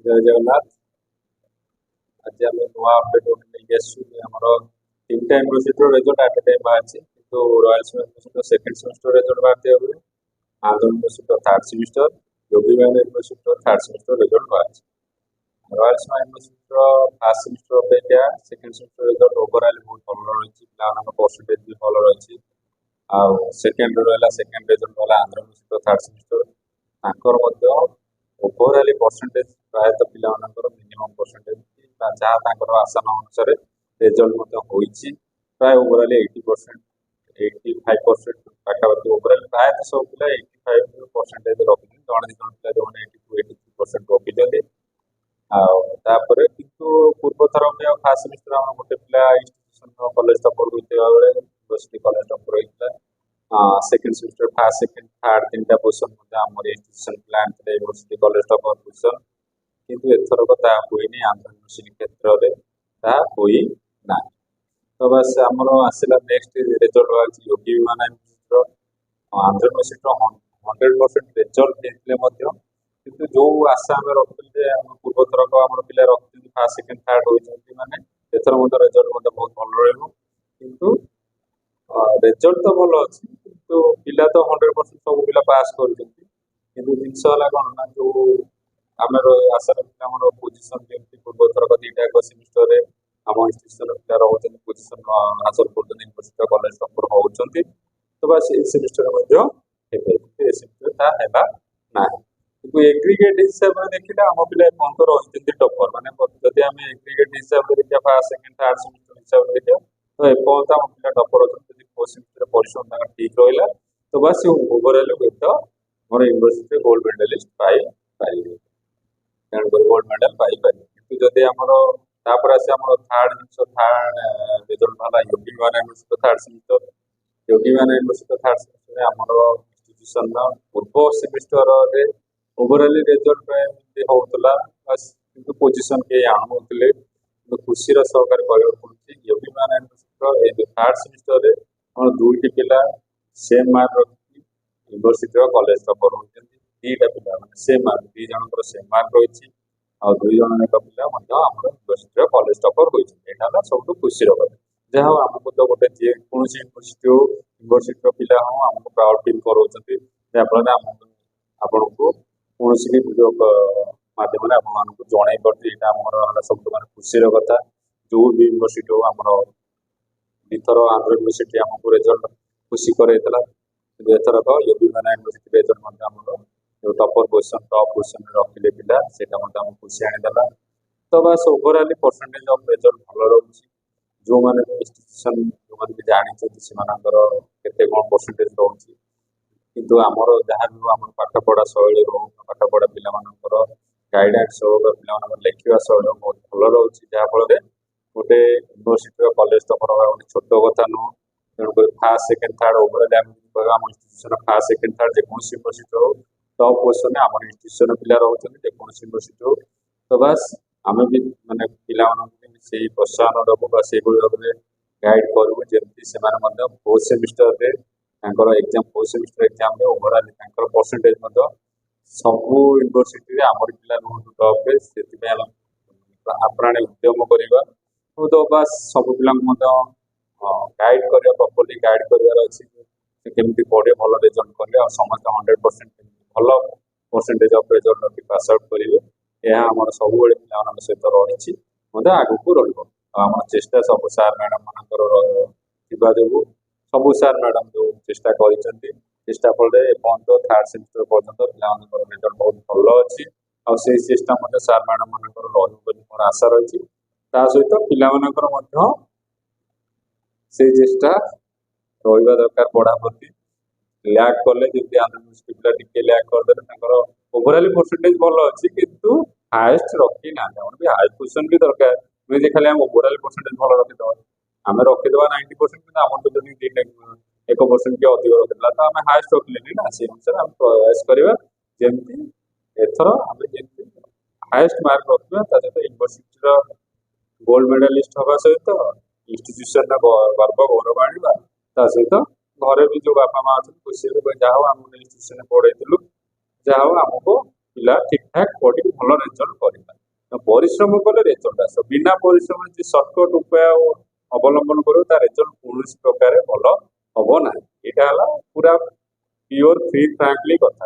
जय जगन्नाथ। आज आम नुआ अपडेट नहीं आसमर तीन टाइम यूनिवर्सिटी रिजल्ट आट टाइम बाहर किंतु Royal university second semester result बाहर हुए आंध्र यूनिवर्सिटी थर्ड सेमेस्टर योगीबान यूनिवर्सिटी थर्ड सेमेस्टर रिजल्ट बाहर रॉयल यूनिवर्सिटी फास्ट सेमेस्टर अपेक्षा सेकेंड सेमेस्टर रिजल्ट ओवरऑल बहुत भल रही है परसेंटेज भी भल रही सेकेंड रहा सेकेंड रिजल्ट वाला Andhra university third semester overall percentage प्रायतः पिला मिनिमम परसेंटेज जहाँ आसन अनुसार रिजल्ट प्राय ओवरऑल 80% 85% पाखापाखि ओवरऑल प्रायतः सब पिला 85% रखी जड़े जन पिला जो 82-83% रखी किंतु पूर्व थर भी फास्ट सेमेस्टर आम गोटे पिला इंस्टीट्यूशन कॉलेज टॉपर होता बेले यूनिवर्सिटी कॉलेज टॉपर होता second semester fast second third तीन टा पोजिशन आम institution plan university college topper position किंतु एथरक हुई आंध्र यूनिवर्सिटी क्षेत्र में ना तो बस आमर आसला नेक्स्ट रिजल्ट बाहर योगी विमान यूनिवर्सिटी आंध्र यूनिवर्सिटी 100% रिजल्ट देते किंतु जो आशा आम रखते पूर्व थरक आम पिला रखते फास्ट सेकेंड थर्ड होती मैंने एथर रिजल्ट बहुत भल रु रिजल्ट तो भल अच्छी किंतु पिला तो 100% सब पिला पास कर जिनस कौन ना जो आम आशा रखते आम पोजिशन जमी पूर्व थरक दुईटा सेमिस्टर आम इंस्टीट्यूशन पिला रोचे पोजिशन हासिल कर यूनिवर्सिटी कॉलेज टॉपर होती तो बस ये सेमिस्टर सेमिस्टर ना कि एग्रीगेट हिसाब से देखिए आम पिला एपର୍ଯ୍ୟନ୍ତ रही टपर मैंने जदि आम एग्रीगेट हिसाब से देखिए फास्ट सेकेंड थर्ड सेमिस्टर हिसाब से देखिए तो एपର୍ଯ୍ୟନ୍ତ आम पिला टपर अच्छे फोर्थ सेमिस्टर परिश्रम ठीक रहा तो बस ओवरऑल तो मोर यूनिवर्सिटी गोल्ड मेडलिस्ट पाई गोल्ड मेडल पाई कि जदि आमर आसे आम थर्ड जिन थर्ड रिजल्ट बाहर योगीबान यूनिवर्सिटी थर्ड सेमिस्टर योगीबान यूनिवर्सिटी थर्ड सेमिस्टर आमर इंस्टीट्यूशन पूर्व सेमिस्टर ओवरऑल रिजल्ट होता बस किंतु पोजिशन के आणुले खुशी सहकार कहूँ पड़े योगीबान यूनिवर्सिटी थर्ड सेमिस्टर में दुईटी पिला सेम मार्क रखी यूनिवर्सिटी कॉलेज टॉपर होती दीटा पिला सेम मार्क दी जन सेम मार्क रही और दुई जन पिला यूनिवर्सिटी कॉलेज टॉपर होती यहाँ सब खुशी कथा जहाँ आमको तो गोटे जेको यूनिवर्सिटी यूनिवर्सिटी पिला हाँ आमको प्राउड फिल कराऊँ जहाँफल आपन को कौन भी वीडियो मध्यम आपको जन पार्टी सब खुशी कथा जो भी यूनिवर्सिटी हो आम दुथर आंध्र यूनिवर्सिटी आमको रिजल्ट खुशी कराइला एथरक योगीबान यूनिवर्सिटी रिजल्ट जो टॉपर पोजिशन टॉप पोजिशन रखिले पिला से खुशी आनीदेला तो बस ओवरऑल परसेंटेज ऑफ रिजल्ट भल रोचे जो मैंने इंस्टीट्यूशन जो मैंने जानी से कौन परसेंटेज रोचे किंतु आमर जहाँ भी आम पाठपढ़ा शैली हो पाठपढ़ा पिलार गाइडेंस हो पिला लिखा शैली बहुत भल रोचे जहाँफल गोटे यूनिवर्सिटी कॉलेज टॉपर हवा गोटे छोट कथा नुह तेणुक फास्ट सेकेंड थर्ड ओवरऑल आम इंस्टीट्यूशन फास्ट सेकेंड थर्ड जो यूनिवर्सिटी हो टॉप पोजिशन आम इंस्टीट्यूशन पिला रोचे जो यूनिवर्सिटी हो तो बस आम भी मैंने पिला से प्रोत्साहन देवु से भाव गाइड करूँ जमी से fourth semester exam fourth semester exam overall percentage सब यूनिवर्सिटी आमर पिला रुहतु टॉप से आप्राणी उद्यम करवा तो बस सब पिला गाइड कर प्रॉपर्ली गाइड करार अच्छी केमी पढ़े भल रिजल्ट करेंगे और समस्त 100% भल परसेंटेज ऑफ रिजल्ट रखी पास आउट करेंगे यह आम सब पिला सहित रही आगू रम चेष्टा सब सार मैडम मानकर जो सब सार मैडम जो चेष्टा करेष्टा फल एपर्यंत थर्ड सेमिस्टर पर्यटन पिला रिजल्ट बहुत भल अच्छी और से चेष्टा सार मैडम मानकर मोर आशा रही सहित पिला से चेष्टा रहा दरकार पढ़ा प्रति लैग कले जमी आंध्र यूनिवर्सिटी पिला टी लैग करदे ओवरऑल परसेंटेज भल अच्छी किंतु हाएस्ट रखी ना हाएस्ट पोजिशन भी दरकार नुहे खाली ओवरऑल परसेंटेज भल रखीद आम रखीद 90% आम तो 1% कि अधिक रखा तो आम हाएस्ट रखिले ना से अनुसार आम प्रयास करवा जमी एथर आम जमी हाएस्ट मार्क रखा सहित यूनिवर्सिटी गोल्ड मेडलिस्ट हवा सहित इंस्टीट्यूशन गर्व गौरव आने सहित घर भी जो बापा माँ अच्छे खुशी जहाँ आम इंस्टीट्यूशन पढ़े जहाँ आमको ପିଲା ଠିକ୍ ଠାକ୍ ପଢି ଭଲ ରେଜଲ୍ଟ କରିବା। ତ ପରିଶ୍ରମ କଲେ ରେଜଲ୍ଟ ଆସିବ, ବିନା ପରିଶ୍ରମରେ ଯେ ସର୍ଟକଟ୍ ଉପାୟ ଅବଲମ୍ବନ କରିବ ତା ରେଜଲ୍ଟ କୌଣସି ପ୍ରକାର ଭଲ ହବ ନାହିଁ। ଏଇଟା ହେଲା ପୁରା ପିଓର ଫ୍ରି ଫ୍ରାଙ୍କଲି କଥା।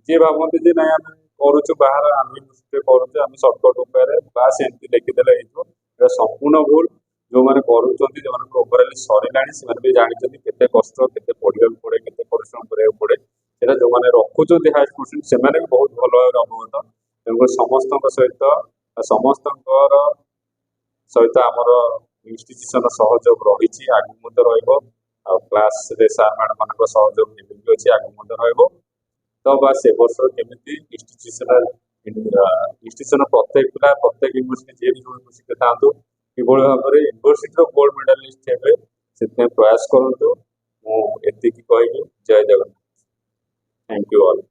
ଯିଏ ଭାବନ୍ତି ଯେ ନାଇଁ ଆମେ କରୁଛୁ ବାହାର ୟୁନିଭର୍ସିଟିରେ କରୁଛୁ ଆମେ ସର୍ଟକଟ୍ ଉପାୟରେ ବାସ୍ ଏମିତି ଲେଖିଦେଲେ ହେଇଯିବ, ଏଇଟା ସମ୍ପୂର୍ଣ୍ଣ ଭୁଲ। ଯୋଉମାନେ କରୁଛନ୍ତି ଯୋଉମାନଙ୍କ ଓଭରାଲି ସରିଲାଣି ସେମାନେ ବି ଜାଣିଛନ୍ତି କେତେ କଷ୍ଟ, କେତେ ପଢିବାକୁ ପଡେ, କେତେ ପରିଶ୍ରମ କରିବାକୁ ପଡେ। ସେଟା ଯୋଉମାନେ ରଖୁଛନ୍ତି ହାଇଏଷ୍ଟ ପରସେଣ୍ଟ ସେମାନେ ବି ବହୁତ ଭଲ ଭାବରେ ଅବଗତ। ତେଣୁକରି ସମସ୍ତଙ୍କ ସହିତ ଆମର ଇନଷ୍ଟିଚ୍ୟୁସନ ସହଯୋଗ ରହିଛି, ଆଗକୁ ମଧ୍ୟ ରହିବ। ଆଉ କ୍ଲାସରେ ସାର୍ ମ୍ୟାଡମ ମାନଙ୍କ ସହଯୋଗ କେମିତି ଅଛି ଆଗକୁ ମଧ୍ୟ ରହିବ। ତ ବାସ୍ ଏ ବର୍ଷ କେମିତି ଇନଷ୍ଟିଚ୍ୟୁସନ ପ୍ରତ୍ୟେକ ପିଲା ପ୍ରତ୍ୟେକ ୟୁନିଭର୍ସିଟି ଯିଏ ବି ଯୋଉ ୟୁନିଭର୍ସିଟି ଥାନ୍ତୁ କିଭଳି ଭାବରେ ୟୁନିଭର୍ସିଟିର ଗୋଲ୍ଡ ମେଡାଲିଷ୍ଟ ହେବେ ସେଥିପାଇଁ ପ୍ରୟାସ କରନ୍ତୁ। ମୁଁ ଏତିକି କହିବି। Jai Jagannath. Thank you all.